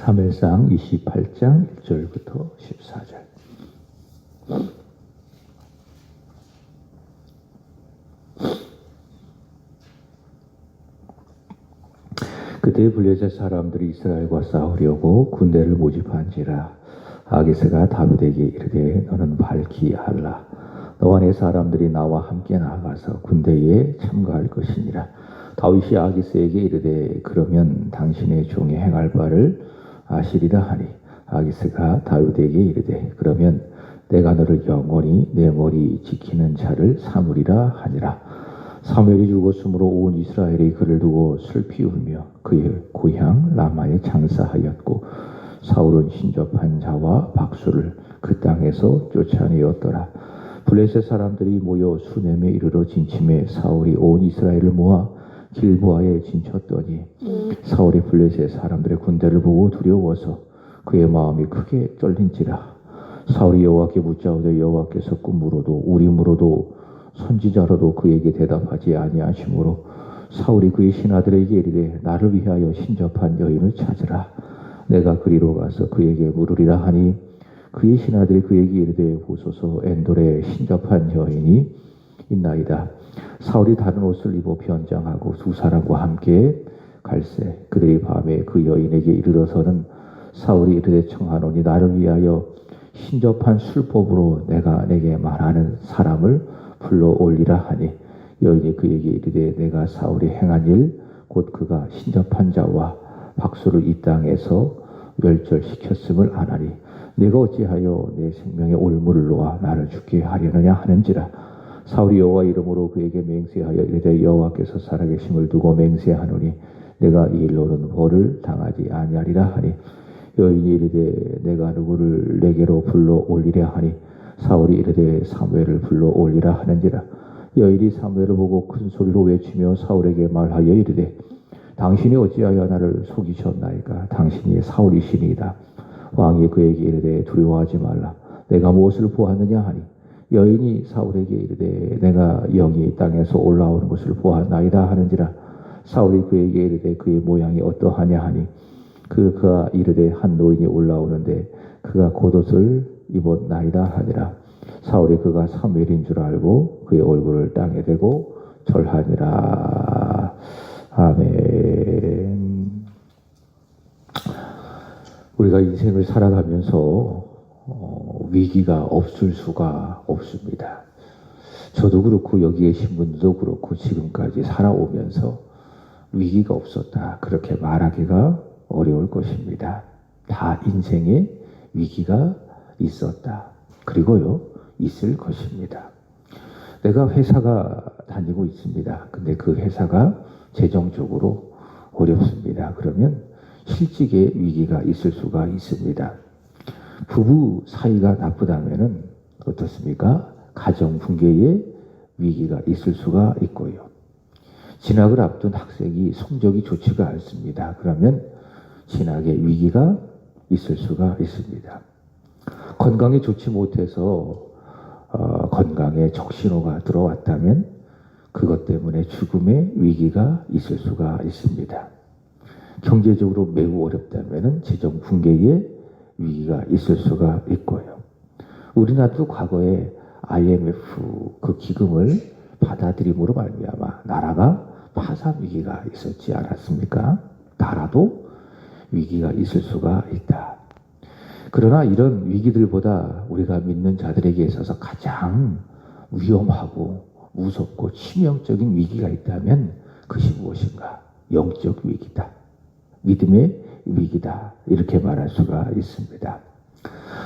사무엘상 28장 1절부터 14절. 그때 블레셋 사람들이 이스라엘과 싸우려고 군대를 모집한지라. 아기스가 다윗에게 이르되 너는 밝히 알라. 너와 내 사람들이 나와 함께 나아가서 군대에 참가할 것이니라. 다윗이 아기스에게 이르되 그러면 당신의 종이 행할 바를 아시리라 하니, 아기스가 다윗에게 이르되 그러면 내가 너를 영원히 내 머리 지키는 자를 삼으리라 하니라. 사무엘이 죽었으므로 온 이스라엘이 그를 두고 슬피 울며 그의 고향 라마에 장사하였고, 사울은 신접한 자와 박수를 그 땅에서 쫓아내었더라. 블레셋 사람들이 모여 수넴에 이르러 진침해 사울이 온 이스라엘을 모아 길보아에 진쳤더니, 사울이 블레셋 사람들의 군대를 보고 두려워서 그의 마음이 크게 떨린지라. 사울이 여호와께 묻자오되 여호와께서 꿈으로도 우림으로도 선지자로도 그에게 대답하지 아니하시므로 사울이 그의 신하들에게 이르되 나를 위하여 신접한 여인을 찾으라. 내가 그리로 가서 그에게 물으리라 하니, 그의 신하들이 그에게 이르되 보소서 엔돌에 신접한 여인이 있나이다. 사울이 다른 옷을 입어 변장하고 두 사람과 함께 갈새 그들이 밤에 그 여인에게 이르러서는 사울이 이르되 청하노니 나를 위하여 신접한 술법으로 내가 내게 말하는 사람을 불러 올리라 하니, 여인이 그에게 이르되 내가 사울이 행한 일 곧 그가 신접한 자와 박수를 이 땅에서 멸절시켰음을 아나니 내가 어찌하여 내 생명의 올무를 놓아 나를 죽게 하려느냐 하는지라. 사울이 여호와 이름으로 그에게 맹세하여 이르되 여호와께서 살아계심을 두고 맹세하노니 내가 이 일로는 벌을 당하지 아니하리라 하니, 여인이 이르되 내가 누구를 내게로 불러 올리랴 하니, 사울이 이르되 사무엘을 불러 올리라 하는지라. 여인이 사무엘을 보고 큰 소리로 외치며 사울에게 말하여 이르되 당신이 어찌하여 나를 속이셨나이까? 당신이 사울이시니이다. 왕이 그에게 이르되 두려워하지 말라. 내가 무엇을 보았느냐 하니, 여인이 사울에게 이르되 내가 영이 땅에서 올라오는 것을 보았나이다 하는지라. 사울이 그에게 이르되 그의 모양이 어떠하냐 하니, 그가 이르되 한 노인이 올라오는데 그가 겉옷을 입었나이다 하니라. 사울이 그가 사무엘인 줄 알고 그의 얼굴을 땅에 대고 절하니라. 아멘. 우리가 인생을 살아가면서 위기가 없을 수가 없습니다. 저도 그렇고 여기 계신 분들도 그렇고 지금까지 살아오면서 위기가 없었다 그렇게 말하기가 어려울 것입니다. 다 인생에 위기가 있었다. 그리고요, 있을 것입니다. 내가 회사가 다니고 있습니다. 근데 그 회사가 재정적으로 어렵습니다. 그러면 실직의 위기가 있을 수가 있습니다. 부부 사이가 나쁘다면은 어떻습니까? 가정 붕괴의 위기가 있을 수가 있고요. 진학을 앞둔 학생이 성적이 좋지가 않습니다. 그러면 진학의 위기가 있을 수가 있습니다. 건강이 좋지 못해서 건강에 적신호가 들어왔다면 그것 때문에 죽음의 위기가 있을 수가 있습니다. 경제적으로 매우 어렵다면 재정 붕괴의 위기가 있을 수가 있고요. 우리나라도 과거에 IMF 그 기금을 받아들임으로 말미암아 나라가 파산 위기가 있었지 않았습니까? 나라도 위기가 있을 수가 있다. 그러나 이런 위기들보다 우리가 믿는 자들에게 있어서 가장 위험하고 무섭고 치명적인 위기가 있다면 그것이 무엇인가? 영적 위기다. 믿음의 위기다. 이렇게 말할 수가 있습니다.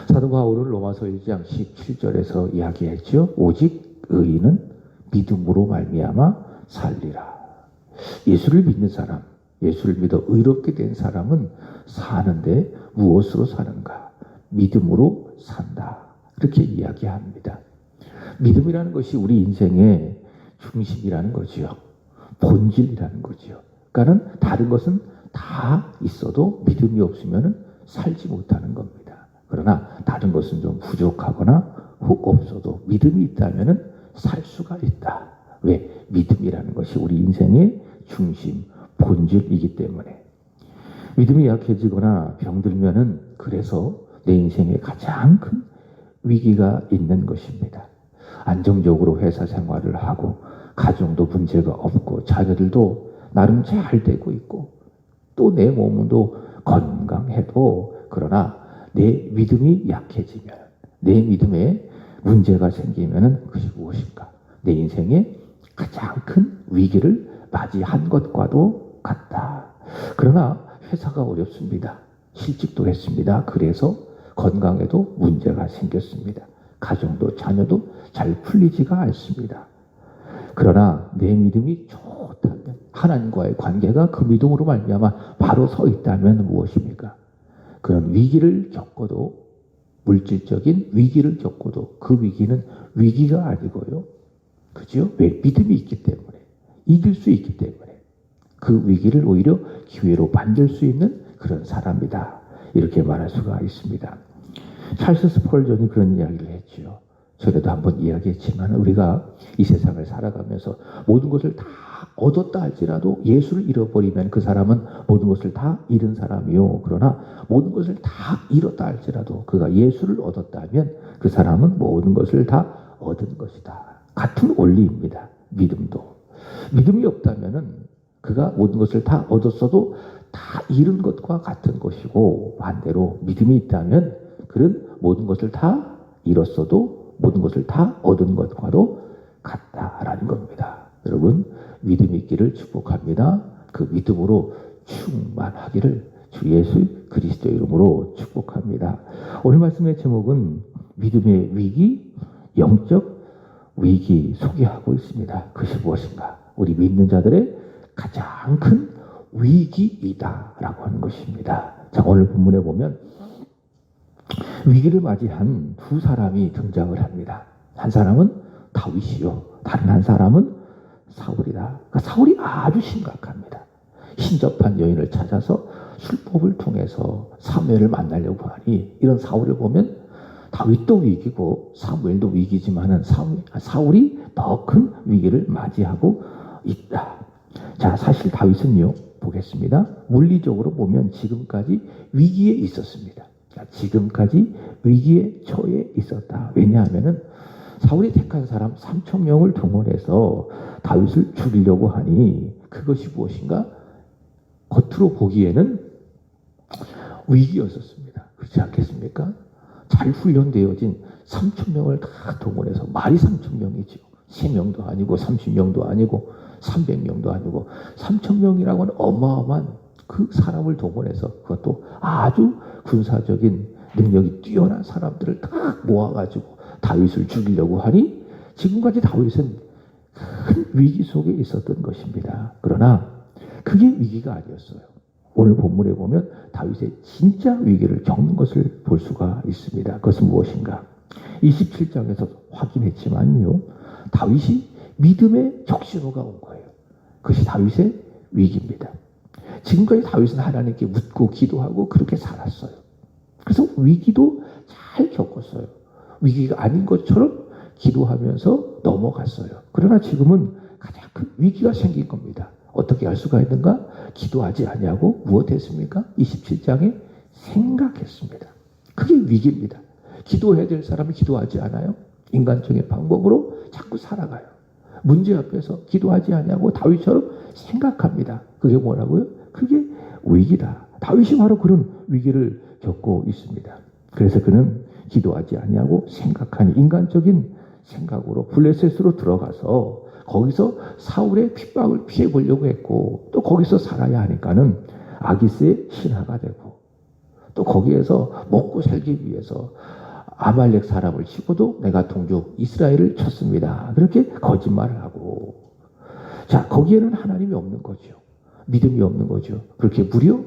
사도 바울은 로마서 1장 17절에서 이야기했죠. 오직 의인은 믿음으로 말미암아 살리라. 예수를 믿는 사람, 예수를 믿어 의롭게 된 사람은 사는데 무엇으로 사는가? 믿음으로 산다. 이렇게 이야기합니다. 믿음이라는 것이 우리 인생의 중심이라는 거지요. 본질이라는 거지요. 그러니까는 다른 것은 다 있어도 믿음이 없으면 살지 못하는 겁니다. 그러나 다른 것은 좀 부족하거나 혹 없어도 믿음이 있다면 살 수가 있다. 왜? 믿음이라는 것이 우리 인생의 중심, 본질이기 때문에. 믿음이 약해지거나 병들면은 그래서 내 인생에 가장 큰 위기가 있는 것입니다. 안정적으로 회사 생활을 하고 가정도 문제가 없고 자녀들도 나름 잘 되고 있고 또 내 몸도 건강해도 그러나 내 믿음이 약해지면 내 믿음에 문제가 생기면은 그것이 무엇인가? 내 인생에 가장 큰 위기를 맞이한 것과도 같다. 그러나 회사가 어렵습니다. 실직도 했습니다. 그래서 건강에도 문제가 생겼습니다. 가정도 자녀도 잘 풀리지가 않습니다. 그러나 내 믿음이 좋다면 하나님과의 관계가 그 믿음으로 말미암아 바로 서 있다면 무엇입니까? 그런 위기를 겪어도 물질적인 위기를 겪어도 그 위기는 위기가 아니고요. 그죠? 왜? 믿음이 있기 때문에 이길 수 있기 때문에 그 위기를 오히려 기회로 만들 수 있는 그런 사람이다. 이렇게 말할 수가 있습니다. 찰스 스펄전이 그런 이야기를 했죠. 전에도 한번 이야기했지만 우리가 이 세상을 살아가면서 모든 것을 다 얻었다 할지라도 예수를 잃어버리면 그 사람은 모든 것을 다 잃은 사람이요. 그러나 모든 것을 다 잃었다 할지라도 그가 예수를 얻었다 하면 그 사람은 모든 것을 다 얻은 것이다. 같은 원리입니다. 믿음도. 믿음이 없다면은 그가 모든 것을 다 얻었어도 다 잃은 것과 같은 것이고 반대로 믿음이 있다면 그는 모든 것을 다 잃었어도 모든 것을 다 얻은 것과도 같다라는 겁니다. 여러분 믿음이 있기를 축복합니다. 그 믿음으로 충만하기를 주 예수 그리스도 이름으로 축복합니다. 오늘 말씀의 제목은 믿음의 위기, 영적 위기 소개하고 있습니다. 그것이 무엇인가? 우리 믿는 자들의 가장 큰 위기이다라고 하는 것입니다. 자, 오늘 본문에 보면 위기를 맞이한 두 사람이 등장을 합니다. 한 사람은 다윗이요. 다른 한 사람은 사울이다. 그러니까 사울이 아주 심각합니다. 신접한 여인을 찾아서 술법을 통해서 사무엘을 만나려고 하니 이런 사울을 보면 다윗도 위기고 사무엘도 위기지만은 사울이 더 큰 위기를 맞이하고 있다. 자, 사실 다윗은요, 보겠습니다. 물리적으로 보면 지금까지 위기에 있었습니다. 지금까지 위기에 처해 있었다. 왜냐하면은 사울이 택한 사람 3,000명을 동원해서 다윗을 죽이려고 하니 그것이 무엇인가? 겉으로 보기에는 위기였었습니다. 그렇지 않겠습니까? 잘 훈련되어진 3,000명을 다 동원해서 말이 3,000명이죠. 3명도 아니고 30명도 아니고 300명도 아니고 3,000명이라고 하는 어마어마한 그 사람을 동원해서 그것도 아주 군사적인 능력이 뛰어난 사람들을 다 모아가지고 다윗을 죽이려고 하니 지금까지 다윗은 큰 위기 속에 있었던 것입니다. 그러나 그게 위기가 아니었어요. 오늘 본문에 보면 다윗의 진짜 위기를 겪는 것을 볼 수가 있습니다. 그것은 무엇인가? 27장에서 확인했지만요. 다윗이 믿음의 적신호가 온 거예요. 그것이 다윗의 위기입니다. 지금까지 다윗은 하나님께 묻고 기도하고 그렇게 살았어요. 그래서 위기도 잘 겪었어요. 위기가 아닌 것처럼 기도하면서 넘어갔어요. 그러나 지금은 가장 큰 위기가 생긴 겁니다. 어떻게 할 수가 있는가? 기도하지 아니하고 무엇했습니까? 27장에 생각했습니다. 그게 위기입니다. 기도해야 될 사람이 기도하지 않아요. 인간적인 방법으로 자꾸 살아가요. 문제 앞에서 기도하지 않냐고 다윗처럼 생각합니다. 그게 뭐라고요? 그게 위기다. 다윗이 바로 그런 위기를 겪고 있습니다. 그래서 그는 기도하지 않냐고 생각하니 인간적인 생각으로 블레셋으로 들어가서 거기서 사울의 핍박을 피해 보려고 했고 또 거기서 살아야 하니까는 아기스의 신하가 되고 또 거기에서 먹고 살기 위해서 아말렉 사람을 치고도 내가 동족 이스라엘을 쳤습니다. 그렇게 거짓말을 하고 자 거기에는 하나님이 없는 거죠. 믿음이 없는 거죠. 그렇게 무려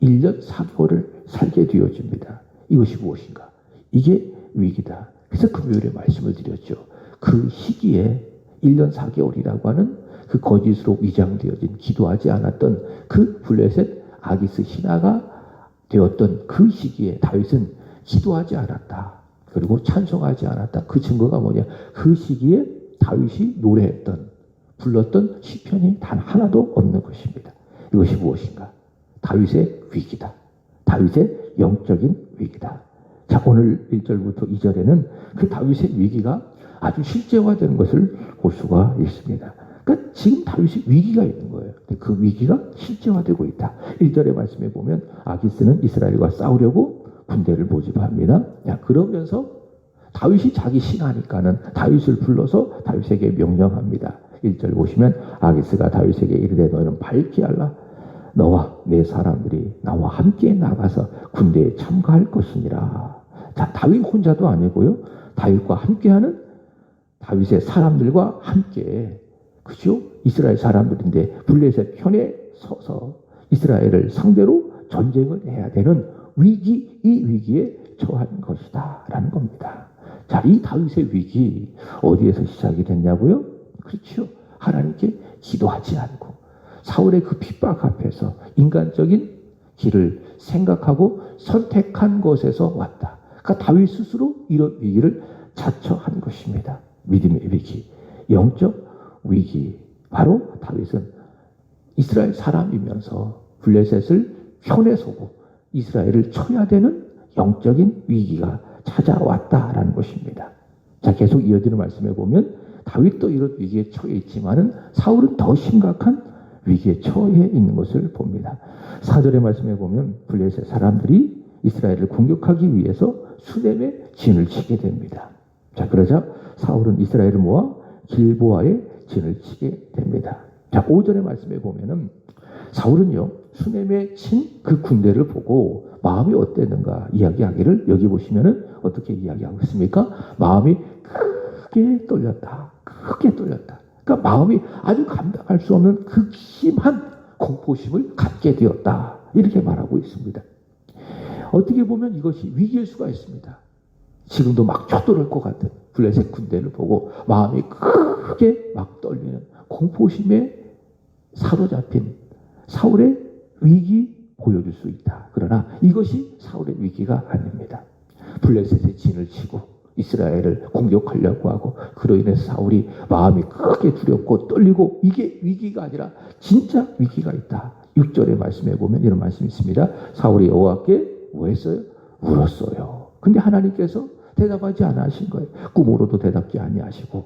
1년 4개월을 살게 되어집니다. 이것이 무엇인가? 이게 위기다. 그래서 금요일에 말씀을 드렸죠. 그 시기에 1년 4개월이라고 하는 그 거짓으로 위장되어진 기도하지 않았던 그 블레셋 아기스 신하가 되었던 그 시기에 다윗은 기도하지 않았다. 그리고 찬송하지 않았다. 그 증거가 뭐냐? 그 시기에 다윗이 노래했던 불렀던 시편이 단 하나도 없는 것입니다. 이것이 무엇인가? 다윗의 위기다. 다윗의 영적인 위기다. 자, 오늘 1절부터 2절에는 그 다윗의 위기가 아주 실제화되는 것을 볼 수가 있습니다. 그러니까 지금 다윗이 위기가 있는 거예요. 그 위기가 실제화되고 있다. 1절의 말씀에 보면 아기스는 이스라엘과 싸우려고 군대를 모집합니다. 자, 그러면서 다윗이 자기 신하니까는 다윗을 불러서 다윗에게 명령합니다. 1절 보시면 아기스가 다윗에게 이르되 너희는 밝히 알라. 너와 내 사람들이 나와 함께 나가서 군대에 참가할 것이니라. 자, 다윗 혼자도 아니고요. 다윗과 함께하는 다윗의 사람들과 함께, 그죠? 이스라엘 사람들인데 블레셋 편에 서서 이스라엘을 상대로 전쟁을 해야 되는 위기, 이 위기에 처한 것이다 라는 겁니다. 자, 이 다윗의 위기 어디에서 시작이 됐냐고요? 그렇죠. 하나님께 기도하지 않고 사울의 그 핍박 앞에서 인간적인 길을 생각하고 선택한 것에서 왔다. 그러니까 다윗 스스로 이런 위기를 자처한 것입니다. 믿음의 위기, 영적 위기. 바로 다윗은 이스라엘 사람이면서 블레셋을 편에 서고 이스라엘을 쳐야 되는 영적인 위기가 찾아왔다라는 것입니다. 자, 계속 이어지는 말씀에 보면 다윗도 이런 위기에 처해 있지만은 사울은 더 심각한 위기에 처해 있는 것을 봅니다. 4절의 말씀에 보면 블레셋 사람들이 이스라엘을 공격하기 위해서 수넴에 진을 치게 됩니다. 자, 그러자 사울은 이스라엘을 모아 길보아에 진을 치게 됩니다. 자, 5절의 말씀에 보면은 사울은요, 수넴에 친 그 군대를 보고 마음이 어땠는가 이야기하기를 여기 보시면은 어떻게 이야기하고 있습니까? 마음이 크게 떨렸다. 크게 떨렸다. 그러니까 마음이 아주 감당할 수 없는 극심한 공포심을 갖게 되었다. 이렇게 말하고 있습니다. 어떻게 보면 이것이 위기일 수가 있습니다. 지금도 막 쳐들어올 것 같은 블레셋 군대를 보고 마음이 크게 막 떨리는 공포심에 사로잡힌 사울의 위기 보여줄 수 있다. 그러나 이것이 사울의 위기가 아닙니다. 블레셋의 진을 치고 이스라엘을 공격하려고 하고 그로 인해서 사울이 마음이 크게 두렵고 떨리고 이게 위기가 아니라 진짜 위기가 있다. 6절의 말씀에 보면 이런 말씀이 있습니다. 사울이 여호와께 뭐 했어요? 울었어요. 근데 하나님께서 대답하지 않아 하신 거예요. 꿈으로도 대답지 아니하시고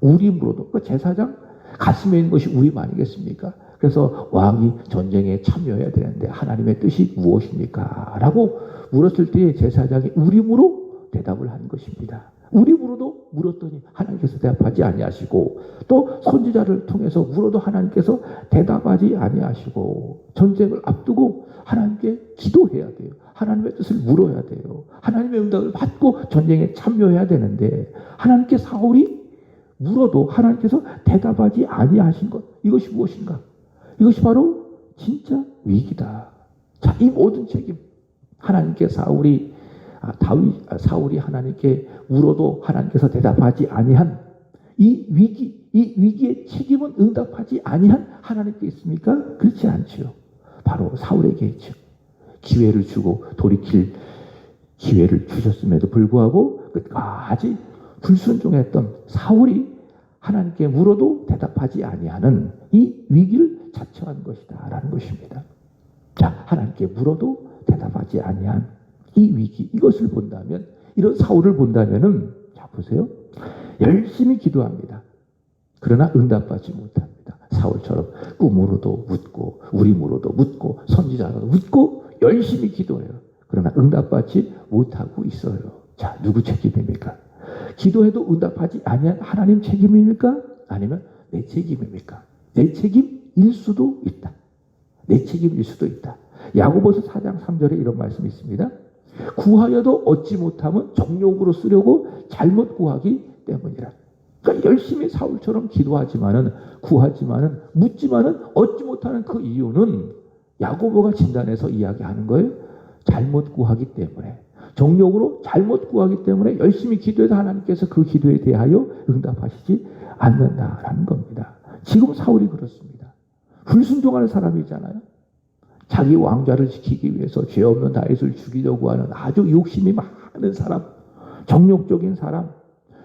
우림으로도, 그 제사장 가슴에 있는 것이 우림 아니겠습니까? 그래서 왕이 전쟁에 참여해야 되는데 하나님의 뜻이 무엇입니까? 라고 물었을 때 제사장이 우림으로 대답을 한 것입니다. 우림으로도 물었더니 하나님께서 대답하지 아니하시고 또 선지자를 통해서 물어도 하나님께서 대답하지 아니하시고 전쟁을 앞두고 하나님께 기도해야 돼요. 하나님의 뜻을 물어야 돼요. 하나님의 응답을 받고 전쟁에 참여해야 되는데 하나님께 사울이 물어도 하나님께서 대답하지 아니하신 것, 이것이 무엇인가? 이것이 바로 진짜 위기다. 자, 이 모든 책임, 하나님께 사울이 하나님께 물어도 하나님께서 대답하지 아니한 이 위기의 책임은 응답하지 아니한 하나님께 있습니까? 그렇지 않지요. 바로 사울에게 있죠. 기회를 주고 돌이킬 기회를 주셨음에도 불구하고 끝까지 불순종했던 사울이 하나님께 물어도 대답하지 아니하는 이 위기를 자처한 것이다 라는 것입니다. 자, 하나님께 물어도 대답하지 아니한 이 위기, 이것을 본다면, 이런 사울을 본다면은, 자, 보세요. 열심히 기도합니다. 그러나 응답받지 못합니다. 사울처럼 꿈으로도 묻고 우림으로도 묻고 선지자로도 묻고 열심히 기도해요. 그러나 응답받지 못하고 있어요. 자, 누구 책임입니까? 기도해도 응답하지 아니한 하나님 책임입니까? 아니면 내 책임입니까? 내 책임일 수도 있다. 내 책임일 수도 있다. 야고보서 4장 3절에 이런 말씀이 있습니다. 구하여도 얻지 못하면 정욕으로 쓰려고 잘못 구하기 때문이라. 그러니까 열심히 사울처럼 기도하지만은 구하지만은 묻지만은 얻지 못하는 그 이유는 야고보가 진단해서 이야기하는 거예요. 잘못 구하기 때문에. 정욕으로 잘못 구하기 때문에 열심히 기도해도 하나님께서 그 기도에 대하여 응답하시지 않는다라는 겁니다. 지금 사울이 그렇습니다. 불순종하는 사람이잖아요. 자기 왕좌를 지키기 위해서 죄 없는 다윗을 죽이려고 하는 아주 욕심이 많은 사람, 정욕적인 사람,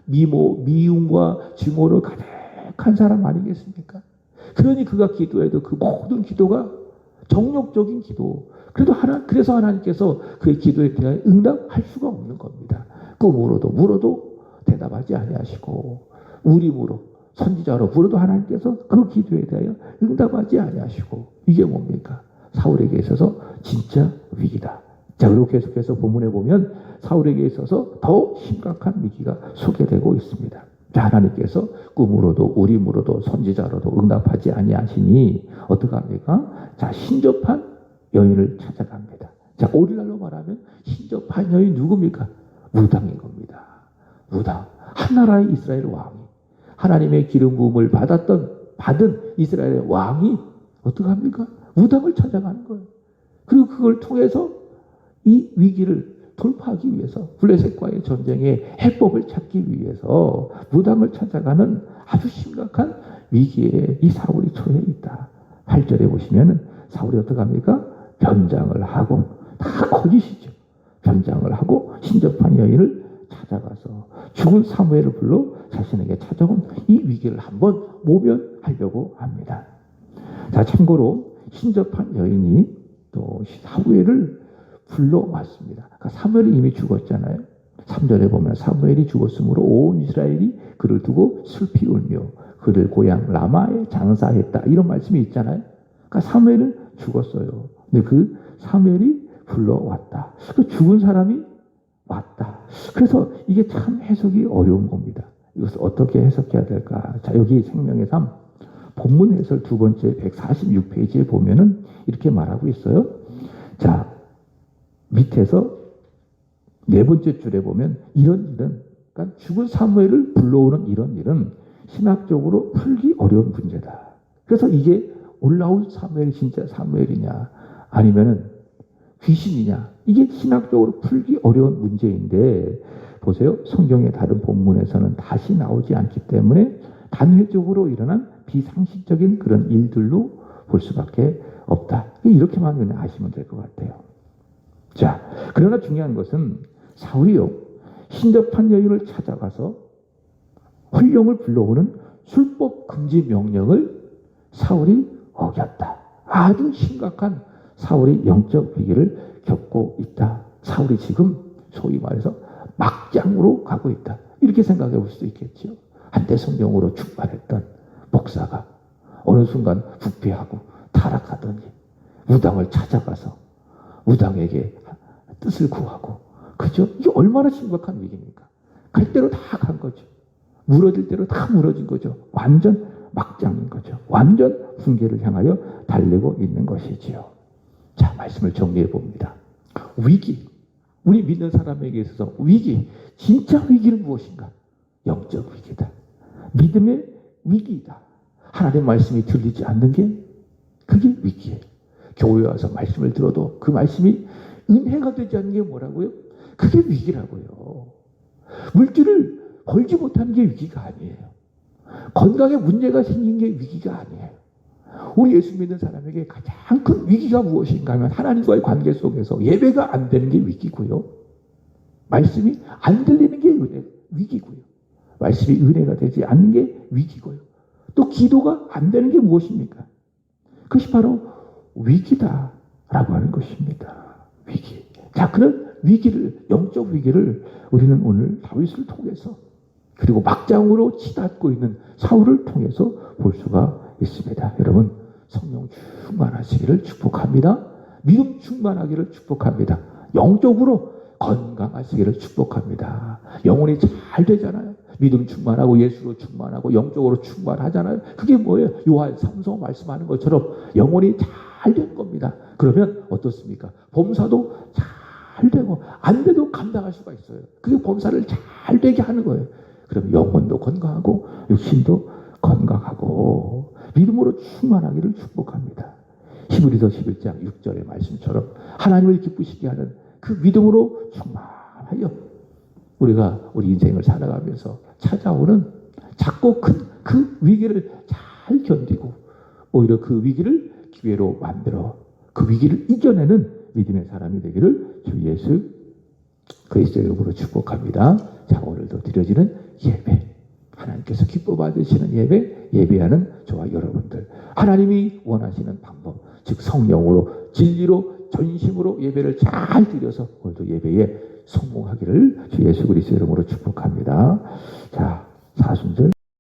미움과 증오로 가득한 사람 아니겠습니까? 그러니 그가 기도해도 그 모든 기도가 정욕적인 기도, 그래서 하나님께서 그의 기도에 대하여 응답할 수가 없는 겁니다. 꿈으로도 물어도 대답하지 아니하시고, 우림으로 선지자로 물어도 하나님께서 그 기도에 대하여 응답하지 아니하시고, 이게 뭡니까? 사울에게 있어서 진짜 위기다. 자, 그리고 계속해서 본문에 보면 사울에게 있어서 더 심각한 위기가 소개되고 있습니다. 자, 하나님께서 꿈으로도 우림으로도 선지자로도 응답하지 아니하시니 어떡합니까? 자, 신접한 여인을 찾아갑니다. 자, 오늘날로 말하면 신접한 여인 누굽니까? 무당인 겁니다. 무당. 한 나라의 이스라엘 왕이, 하나님의 기름 부음을 받은 이스라엘의 왕이 어떡합니까? 무당을 찾아가는 거예요. 그리고 그걸 통해서 이 위기를 돌파하기 위해서, 블레셋과의 전쟁의 해법을 찾기 위해서 무당을 찾아가는 아주 심각한 위기에 이 사울이 처해 있다. 8절에 보시면은 사울이 어떡합니까? 변장을 하고, 다 거짓이죠. 변장을 하고 신접한 여인을 찾아가서 죽은 사무엘을 불러 자신에게 찾아온 이 위기를 한번 모면하려고 합니다. 자, 참고로 신접한 여인이 또 사무엘을 불러왔습니다. 그러니까 사무엘이 이미 죽었잖아요. 3절에 보면 사무엘이 죽었으므로 온 이스라엘이 그를 두고 슬피 울며 그를 고향 라마에 장사했다. 이런 말씀이 있잖아요. 그러니까 사무엘은 죽었어요. 근데 그 사무엘이 불러왔다. 그 죽은 사람이 왔다. 그래서 이게 참 해석이 어려운 겁니다. 이것을 어떻게 해석해야 될까? 자, 여기 생명의 삶 본문 해설 두 번째 146페이지에 보면은 이렇게 말하고 있어요. 자, 밑에서 네 번째 줄에 보면 이런 일은, 그러니까 죽은 사무엘을 불러오는 이런 일은 신학적으로 풀기 어려운 문제다. 그래서 이게 올라온 사무엘이 진짜 사무엘이냐 아니면은 귀신이냐, 이게 신학적으로 풀기 어려운 문제인데, 보세요. 성경의 다른 본문에서는 다시 나오지 않기 때문에 단회적으로 일어난 비상식적인 그런 일들로 볼 수밖에 없다. 이렇게만 그냥 아시면 될 것 같아요. 자, 그러나 중요한 것은 사울이요, 신접한 여인을 찾아가서 혼령을 불러오는 술법 금지 명령을 사울이 어겼다. 아주 심각한 사울이 영적 위기를 겪고 있다. 사울이 지금 소위 말해서 막장으로 가고 있다. 이렇게 생각해 볼 수도 있겠죠. 한때 성령으로 충만했던 목사가 어느 순간 부패하고 타락하더니 무당을 찾아가서 무당에게 뜻을 구하고, 그죠? 이게 얼마나 심각한 위기입니까? 갈 대로 다 간 거죠. 무너질 대로 다 무너진 거죠. 완전 막장인 거죠. 완전 붕괴를 향하여 달리고 있는 것이지요. 자, 말씀을 정리해 봅니다. 위기, 우리 믿는 사람에게 있어서 위기, 진짜 위기는 무엇인가? 영적 위기다. 믿음의 위기이다. 하나님의 말씀이 들리지 않는 게 그게 위기예요. 교회에 와서 말씀을 들어도 그 말씀이 은혜가 되지 않는 게 뭐라고요? 그게 위기라고요. 물질을 벌지 못하는 게 위기가 아니에요. 건강에 문제가 생긴 게 위기가 아니에요. 우리 예수 믿는 사람에게 가장 큰 위기가 무엇인가 하면 하나님과의 관계 속에서 예배가 안 되는 게 위기고요. 말씀이 안 들리는 게 위기고요. 말씀이 은혜가 되지 않는 게 위기고요. 또 기도가 안 되는 게 무엇입니까? 그것이 바로 위기다라고 하는 것입니다. 위기. 자, 그런 위기를, 영적 위기를 우리는 오늘 다윗을 통해서, 그리고 막장으로 치닫고 있는 사울을 통해서 볼 수가 있습니다. 여러분, 성령 충만하시기를 축복합니다. 믿음 충만하기를 축복합니다. 영적으로 건강하시기를 축복합니다. 영혼이 잘 되잖아요. 믿음 충만하고 예수로 충만하고 영적으로 충만하잖아요. 그게 뭐예요? 요한 3서 말씀하는 것처럼 영혼이 잘 된 겁니다. 그러면 어떻습니까? 범사도 잘 되고 안 돼도 감당할 수가 있어요. 그게 범사를 잘 되게 하는 거예요. 그럼 영혼도 건강하고 육신도 건강하고 믿음으로 충만하기를 축복합니다. 히브리서 11장 6절의 말씀처럼 하나님을 기쁘시게 하는 그 믿음으로 충만하여 우리가 우리 인생을 살아가면서 찾아오는 작고 큰 그 위기를 잘 견디고 오히려 그 위기를 기회로 만들어 그 위기를 이겨내는 믿음의 사람이 되기를 주 예수 그리스도의 이름으로 축복합니다. 자, 오늘도 드려지는 예배, 하나님께서 기뻐 받으시는 예배, 예배하는 저와 여러분들, 하나님이 원하시는 방법, 즉 성령으로 진리로 전심으로 예배를 잘 드려서 오늘도 예배에 성공하기를 주 예수 그리스도 이름으로 축복합니다.